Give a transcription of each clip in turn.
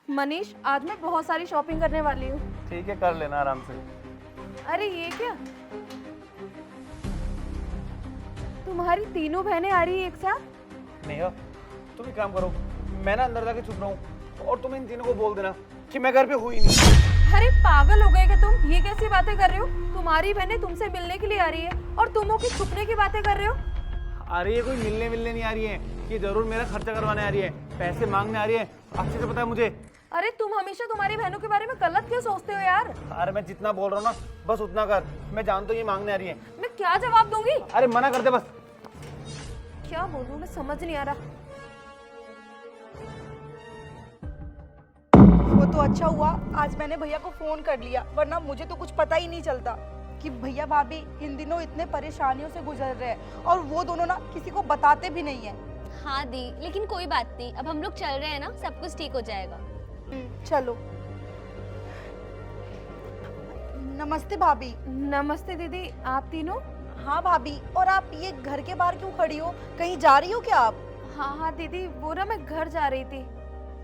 मनीष, आज मैं बहुत सारी शॉपिंग करने वाली हूँ। ठीक है, कर लेना आराम से। अरे ये क्या, तुम्हारी तीनों बहनें आ रही है एक साथ? नेहा, तुम एक काम करो, मैं ना अंदर जाके छुप रहा हूँ और तुम इन तीनों को बोल देना कि मैं घर पे हुई नहीं। अरे पागल हो गए क्या तुम? ये कैसी बातें कर रहे हो? तुम्हारी बहनें तुमसे मिलने के लिए आ रही है और तुम हो कि छुपने की बातें कर रहे हो? अरे ये कोई मिलने नहीं आ रही है, ये जरूर मेरा खर्चा करवाने आ रही है, पैसे मांगने आ रही है, अच्छे से पता है मुझे। अरे तुम हमेशा तुम्हारी बहनों के बारे में गलत क्यों सोचते हो यार? अरे मैं जितना बोल रहा हूँ ना बस उतना कर, मैं जानता हूँ ये मांगने आ रही है। मैं क्या जवाब दूंगी? अरे मना कर दे बस। क्या बोलूं, मैं समझ नहीं आ रहा। वो तो अच्छा हुआ आज मैंने भैया को फोन कर लिया, वरना मुझे तो कुछ पता ही नहीं चलता कि भैया भाभी इन दिनों इतने परेशानियों से गुजर रहे हैं और वो दोनों ना किसी को बताते भी नहीं है। हाँ दी, लेकिन कोई बात नहीं, अब हम लोग चल रहे हैं ना, सब कुछ ठीक हो जाएगा। चलो। नमस्ते भाभी। नमस्ते दीदी, आप तीनों? हाँ भाभी, और आप ये घर के बाहर क्यों खड़ी हो, कहीं जा रही हो क्या आप? हाँ दीदी, वो ना मैं घर जा रही थी।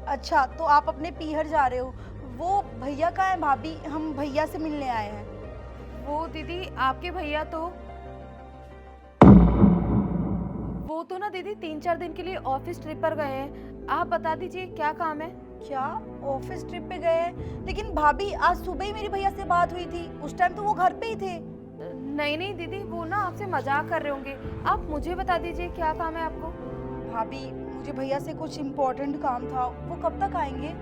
अच्छा, तो आप अपने पीहर जा रहे हो। वो भैया कहाँ है भाभी, हम भैया से मिलने आए हैं। वो दीदी आपके भैया तो ना दीदी 3-4 दिन के लिए ऑफिस ट्रिप पर गए हैं। आप बता दीजिए क्या काम है? क्या ऑफिस ट्रिप पे गए हैं? लेकिन भाभी आज सुबह ही मेरी भैया से बात हुई थी, उस टाइम तो वो घर पे ही थे। नहीं दीदी, वो ना आपसे मजाक कर रहे होंगे। आप मुझे बता दीजिए क्या काम है आपको? भाभी मुझे भैया से कुछ इम्पोर्टेंट काम था, वो कब तक आएंगे?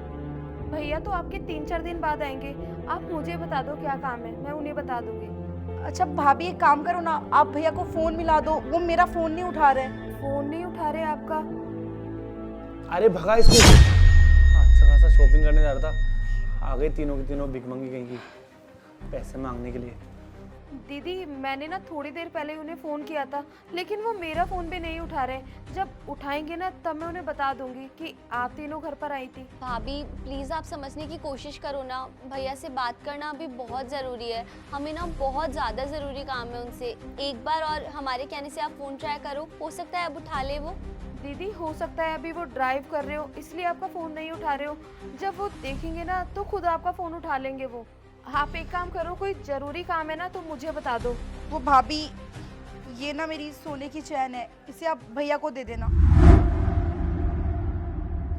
भैया तो आपके 3-4 दिन बाद आएंगे। आप मुझे बता दो क्या काम है, मैं उन्हें बता दूंगी। अच्छा भाभी एक काम करो ना, आप भैया को फोन मिला दो, वो मेरा फोन नहीं उठा रहे। फोन नहीं उठा रहे आपका? अरे भगा इसको। अच्छा खासा शॉपिंग करने जा रहा था, आ गई तीनों की तीनों भिख मंगी कहीं की, पैसे मांगने के लिए। दीदी मैंने ना थोड़ी देर पहले उन्हें फ़ोन किया था, लेकिन वो मेरा फ़ोन भी नहीं उठा रहे। जब उठाएंगे ना तब मैं उन्हें बता दूंगी कि आप तीनों घर पर आई थी। भाभी प्लीज़ आप समझने की कोशिश करो ना, भैया से बात करना अभी बहुत ज़रूरी है, हमें ना बहुत ज़्यादा ज़रूरी काम है उनसे। एक बार और हमारे कहने से आप फ़ोन ट्राई करो, हो सकता है अब उठा ले वो। दीदी हो सकता है अभी वो ड्राइव कर रहे हो, इसलिए आपका फ़ोन नहीं उठा रहे हो। जब वो देखेंगे ना तो खुद आपका फ़ोन उठा लेंगे वो। आप एक काम करो, कोई ज़रूरी काम है ना तो मुझे बता दो। वो भाभी ये ना मेरी सोने की चैन है, इसे आप भैया को दे देना।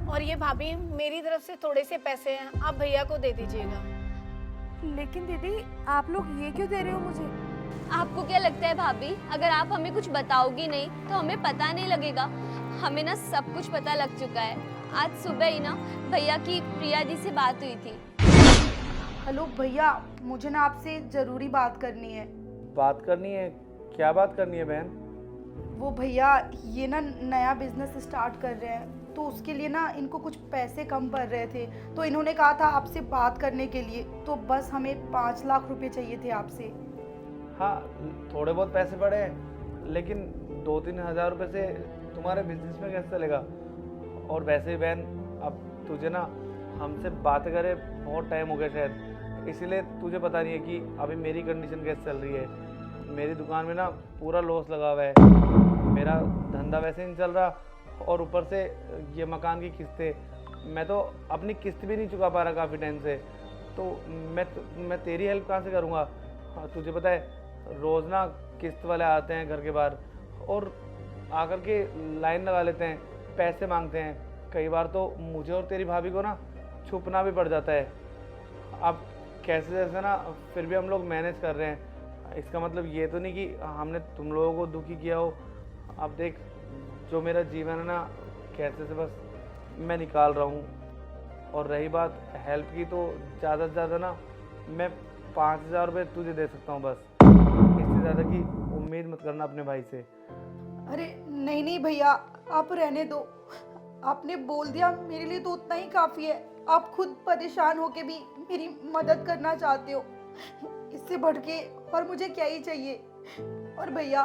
और ये भाभी मेरी तरफ से थोड़े से पैसे हैं, आप भैया को दे दीजिएगा। लेकिन दीदी आप लोग ये क्यों दे रहे हो मुझे? आपको क्या लगता है भाभी, अगर आप हमें कुछ बताओगी नहीं तो हमें पता नहीं लगेगा? हमें ना सब कुछ पता लग चुका है। आज सुबह ही ना भैया की प्रिया दी से बात हुई थी। हेलो भैया, मुझे ना आपसे जरूरी बात करनी है। बात करनी है? क्या बात करनी है बहन? वो भैया ये ना नया बिजनेस स्टार्ट कर रहे हैं, तो उसके लिए ना इनको कुछ पैसे कम पड़ रहे थे, तो इन्होंने कहा था आपसे बात करने के लिए। तो बस हमें 5 लाख रुपए चाहिए थे आपसे। हाँ थोड़े बहुत पैसे पड़े हैं, लेकिन 2-3 हज़ार रुपये से तुम्हारे बिजनेस में कैसे चलेगा? और वैसे ही बहन, अब तुझे ना हमसे बात करे बहुत टाइम हो गया शायद, इसीलिए तुझे पता नहीं है कि अभी मेरी कंडीशन कैसे चल रही है। मेरी दुकान में ना पूरा लॉस लगा हुआ है, मेरा धंधा वैसे नहीं चल रहा, और ऊपर से ये मकान की किस्तें, मैं तो अपनी किस्त भी नहीं चुका पा रहा काफ़ी टाइम से। तो मैं तेरी हेल्प कहाँ से करूँगा? हाँ तुझे पता है रोज़ ना किस्त वाले आते हैं घर के बाहर और आकर के लाइन लगा लेते हैं, पैसे मांगते हैं। कई बार तो मुझे और तेरी भाभी को ना छुपना भी पड़ जाता है। अब कैसे जैसे ना फिर भी हम लोग मैनेज कर रहे हैं। इसका मतलब ये तो नहीं कि हमने तुम लोगों को दुखी किया हो। अब देख, जो मेरा जीवन है ना कैसे से बस मैं निकाल रहा हूँ। और रही बात हेल्प की, तो ज़्यादा से ज़्यादा ना मैं 5,000 रुपये तुझे दे सकता हूँ बस, इससे ज़्यादा की उम्मीद मत करना अपने भाई से। अरे नहीं भैया, आप रहने दो। आपने बोल दिया मेरे लिए तो उतना ही काफ़ी है। आप खुद परेशान होके भी मेरी मदद करना चाहते हो, इससे बढ़ के और मुझे क्या ही चाहिए। और भैया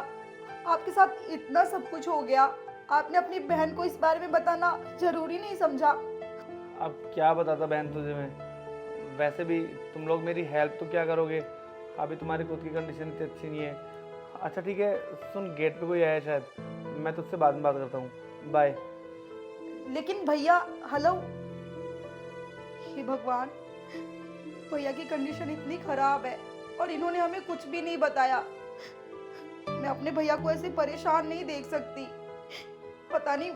आपके साथ इतना सब कुछ हो गया, आपने अपनी बहन को इस बारे में बताना जरूरी नहीं समझा? अब क्या बताता बहन तुझे मैं? वैसे भी तुम लोग मेरी हेल्प तो क्या करोगे, अभी तुम्हारी खुद की कंडीशन इतनी अच्छी नहीं है। अच्छा ठीक है, सुन गेट पे कोई आया है शायद, मैं तुझसे बाद में बात करता हूँ, बाय। लेकिन भैया हेलो। भगवान, भैया की कंडीशन इतनी खराब है और इन्होंने हमें कुछ भी नहीं बताया। मैं अपने भैया को ऐसे परेशान नहीं देख सकती। पता नहीं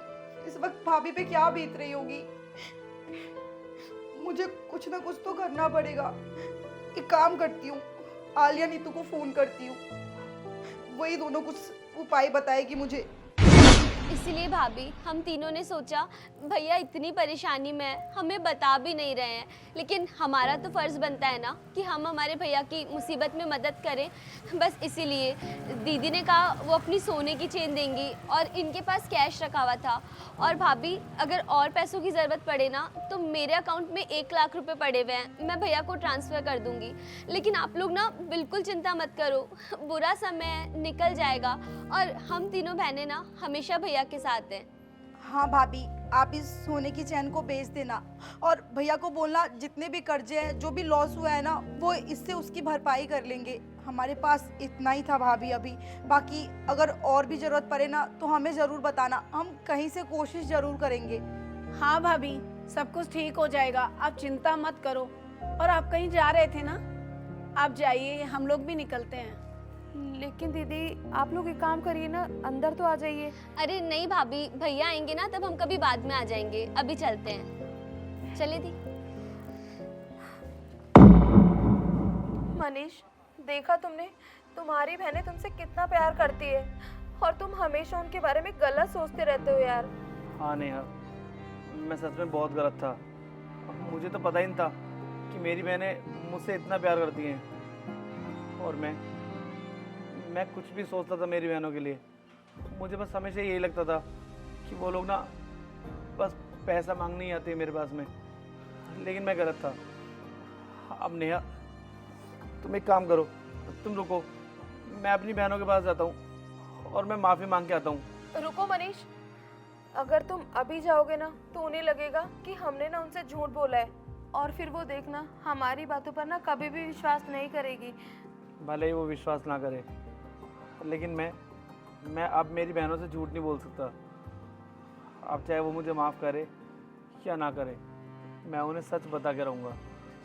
इस वक्त भाभी पे क्या बीत रही होगी। मुझे कुछ ना कुछ तो करना पड़ेगा। एक काम करती हूँ, आलिया नीतू को फोन करती हूँ, वही दोनों कुछ उपाय बताएगी मुझे। इसीलिए भाभी हम तीनों ने सोचा भैया इतनी परेशानी में है, हमें बता भी नहीं रहे हैं, लेकिन हमारा तो फ़र्ज़ बनता है ना कि हम हमारे भैया की मुसीबत में मदद करें। बस इसीलिए दीदी ने कहा वो अपनी सोने की चेन देंगी और इनके पास कैश रखा हुआ था। और भाभी अगर और पैसों की ज़रूरत पड़े ना तो मेरे अकाउंट में 1 लाख रुपए पड़े हुए हैं, मैं भैया को ट्रांसफ़र कर दूँगी। लेकिन आप लोग ना बिल्कुल चिंता मत करो, बुरा समय निकल जाएगा और हम तीनों बहनें ना हमेशा भैया के साथ हैं। हाँ भाभी, आप इस सोने की चैन को बेच देना और भैया को बोलना जितने भी कर्जे हैं, जो भी लॉस हुआ है ना, वो इससे उसकी भरपाई कर लेंगे। हमारे पास इतना ही था भाभी अभी। बाकी अगर और भी ज़रूरत पड़े ना तो हमें ज़रूर बताना, हम कहीं से कोशिश ज़रूर करेंगे। हाँ भाभी, सब कुछ ठीक हो जाएगा, आप चिंता मत करो। और आप कहीं जा रहे थे ना, आप जाइए, हम लोग भी निकलते हैं। लेकिन दीदी आप लोग एक काम करिए ना, अंदर तो आ जाइए। अरे नहीं भाभी, भैया आएंगे ना तब हम कभी बाद में आ जाएंगे, अभी चलते हैं। चलिए दी। मनीष, देखा तुमने, तुम्हारी बहनें तुमसे कितना प्यार करती है और तुम हमेशा उनके बारे में गलत सोचते रहते हो यार। हाँ नेहा, मैं सच में बहुत गलत था। मुझे तो पता ही नहीं था कि मेरी बहनें मुझसे इतना प्यार करती हैं। और मैं कुछ भी सोचता था मेरी बहनों के लिए। मुझे बस हमेशा यही लगता था कि वो लोग ना बस पैसा मांगने ही आते हैं मेरे पास में। लेकिन मैं गलत था। अब नेहा, तुम एक काम करो, तुम रुको, मैं अपनी बहनों के पास जाता हूँ और मैं माफ़ी मांग के आता हूँ। रुको मनीष, अगर तुम अभी जाओगे ना तो उन्हें लगेगा कि हमने ना उनसे झूठ बोला है और फिर वो देखना हमारी बातों पर ना कभी भी विश्वास नहीं करेगी। भले ही वो विश्वास ना करे, लेकिन मैं अब मेरी बहनों से झूठ नहीं बोल सकता। अब चाहे वो मुझे माफ़ करे या ना करे, मैं उन्हें सच बता के रहूँगा।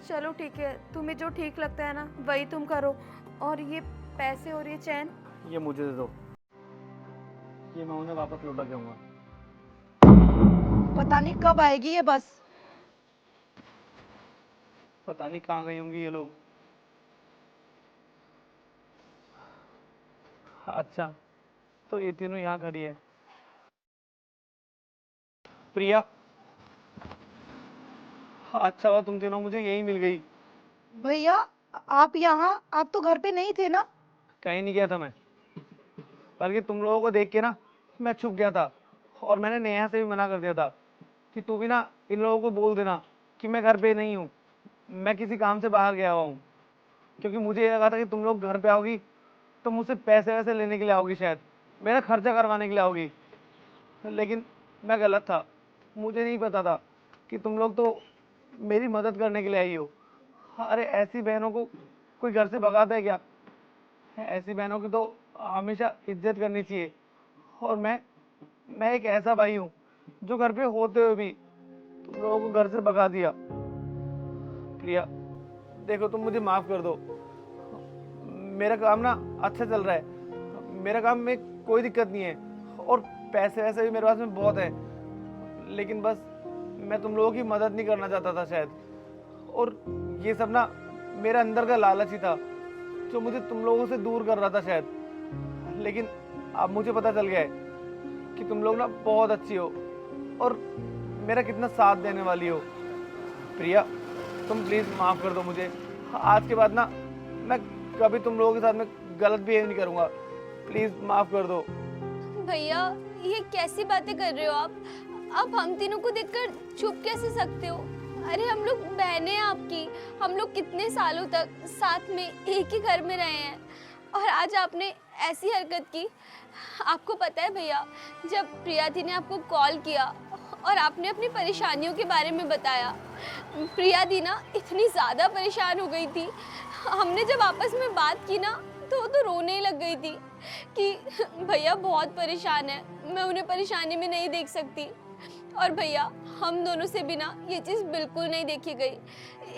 चलो ठीक है, तुम्हें जो ठीक लगता है ना वही तुम करो। और ये पैसे और ये चैन ये मुझे दे दो, ये मैं उन्हें वापस लौटा के आऊँगा। पता नहीं कब आएगी ये बस। पता नहीं कहाँ गई होंगी ये लोग। अच्छा, तो ये तीनों यहाँ खड़ी है। प्रिया, अच्छा हुआ तुम तीनों मुझे यही मिल गई। भैया आप यहाँ, आप तो घर पे नहीं थे ना? कहीं नहीं गया था मैं, बल्कि तुम लोगों को देख के ना मैं छुप गया था। और मैंने नेहा से भी मना कर दिया था कि तू भी ना इन लोगों को बोल देना कि मैं घर पे नहीं हूँ, मैं किसी काम से बाहर गया हुआ हूँ। क्योंकि मुझे ये लगा था कि तुम लोग घर पे आओगी तो मुझसे पैसे वैसे लेने के लिए आओगी, शायद मेरा खर्चा करवाने के लिए आओगी। लेकिन मैं गलत था, मुझे नहीं पता था कि तुम लोग तो मेरी मदद करने के लिए आई हो। अरे ऐसी बहनों को कोई घर से भगाता है क्या? ऐसी बहनों की तो हमेशा इज्जत करनी चाहिए। और मैं एक ऐसा भाई हूँ जो घर पे होते हुए भी तुम लोगों को घर से भगा दिया। प्रिया देखो, तुम मुझे माफ कर दो। मेरा काम ना अच्छा चल रहा है, मेरा काम में कोई दिक्कत नहीं है और पैसे वैसे भी मेरे पास में बहुत है। लेकिन बस मैं तुम लोगों की मदद नहीं करना चाहता था शायद। और ये सब ना मेरा अंदर का लालच ही था जो मुझे तुम लोगों से दूर कर रहा था शायद। लेकिन अब मुझे पता चल गया है कि तुम लोग ना बहुत अच्छी हो और मेरा कितना साथ देने वाली हो। प्रिया तुम प्लीज़ माफ़ कर दो मुझे। आज के बाद ना मैं कभी तुम लोगों के साथ में गलत बिहेव नहीं करूँगा। प्लीज़ माफ़ कर दो। भैया ये कैसी बातें कर रहे हो आप हम तीनों को देखकर चुप कैसे सकते हो? अरे हम लोग बहनें हैं आपकी, हम लोग कितने सालों तक साथ में एक ही घर में रहे हैं और आज आपने ऐसी हरकत की। आपको पता है भैया, जब प्रिया दी ने आपको कॉल किया और आपने अपनी परेशानियों के बारे में बताया, प्रिया दी ना इतनी ज़्यादा परेशान हो गई थी। हमने जब आपस में बात की ना तो वो तो रोने ही लग गई थी कि भैया बहुत परेशान है, मैं उन्हें परेशानी में नहीं देख सकती। और भैया हम दोनों से भी ना ये चीज़ बिल्कुल नहीं देखी गई,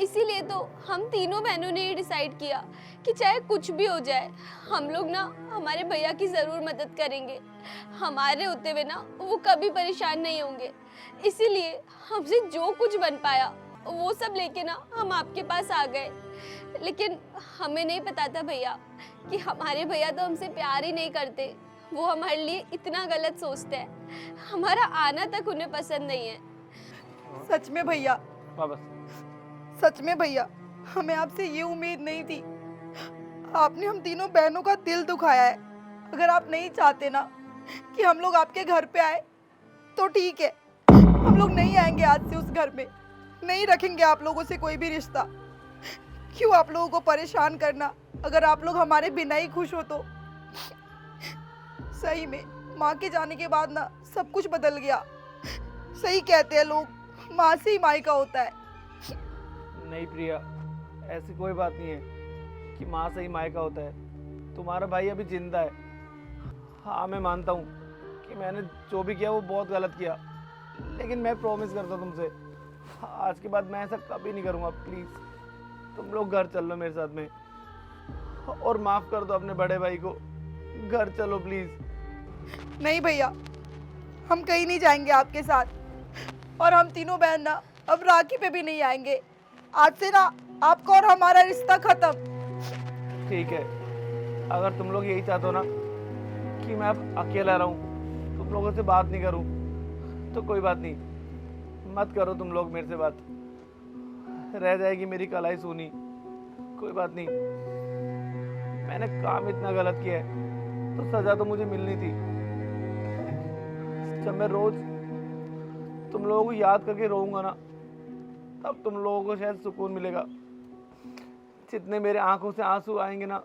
इसीलिए तो हम तीनों बहनों ने ये डिसाइड किया कि चाहे कुछ भी हो जाए हम लोग ना हमारे भैया की ज़रूर मदद करेंगे। हमारे होते हुए ना वो कभी परेशान नहीं होंगे, इसीलिए हमसे जो कुछ बन पाया वो सब लेके ना हम आपके पास आ गए। लेकिन हमें नहीं पता था भैया कि हमारे भैया तो हमसे प्यार ही नहीं करते, वो हमारे लिए इतना गलत सोचते हैं, हमारा आना तक उन्हें पसंद नहीं है। सच में भैया, वापस। सच में भैया, हमें आपसे ये उम्मीद नहीं थी। आपने हम तीनों बहनों का दिल दुखाया है। अगर आप नहीं चाहते ना कि हम लोग आपके घर पे आए तो ठीक है, हम लोग नहीं आएंगे आज से उस घर में, नहीं रखेंगे आप लोगों से कोई भी रिश्ता। क्यों आप लोगों को परेशान करना, अगर आप लोग हमारे बिना ही खुश हो तो। सही में माँ के जाने के बाद ना सब कुछ बदल गया। सही कहते हैं लोग, माँ से ही मायका होता है। नहीं प्रिया, ऐसी कोई बात नहीं है कि माँ से ही मायका होता है। तुम्हारा भाई अभी जिंदा है। हाँ मैं मानता हूँ कि मैंने जो भी किया वो बहुत गलत किया, लेकिन मैं प्रॉमिस करता हूँ तुमसे आज के बाद मैं ऐसा कभी नहीं करूँगा। प्लीज़ तुम लोग घर चल लो मेरे साथ में, और माफ़ कर दो अपने बड़े भाई को। घर चलो प्लीज़। नहीं भैया, हम कहीं नहीं जाएंगे आपके साथ, और हम तीनों बहन ना अब राखी पे भी नहीं आएंगे। आज से ना आपका और हमारा रिश्ता खत्म। ठीक है, अगर तुम लोग यही चाहते हो ना कि मैं अब अकेला रहूं, तुम लोगों से बात नहीं करूं, तो कोई बात नहीं, मत करो तुम लोग मेरे से बात। रह जाएगी मेरी कलाई सुनी, कोई बात नहीं। मैंने काम इतना गलत किया है तो सजा तो मुझे मिलनी थी। जब मैं रोज तुम लोगों को याद करके रोऊंगा ना, तब तुम लोगों को शायद सुकून मिलेगा। जितने मेरे आंखों से आंसू आएंगे ना,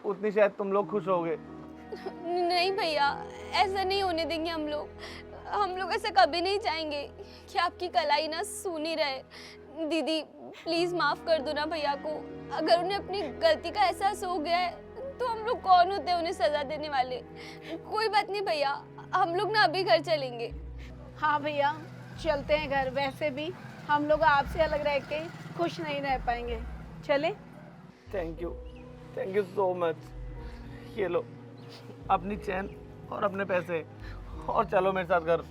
उतनी शायद तुम लोग खुश होगे। नहीं भैया, ऐसा नहीं होने देंगे हम लोग ऐसा कभी नहीं चाहेंगे कि आपकी कलाई ना सूनी रहे। दीदी प्लीज माफ कर दो ना भैया को। अगर उन्हें अपनी गलती का एहसास हो गया है तो हम लोग कौन होते हैं उन्हें सजा देने वाले। कोई बात नहीं भैया, हम लोग ना अभी घर चलेंगे। हाँ भैया, चलते हैं घर। वैसे भी हम लोग आपसे अलग रह के खुश नहीं रह पाएंगे। चले? Thank you so much. ये लो अपनी चैन और अपने पैसे, और चलो मेरे साथ घर।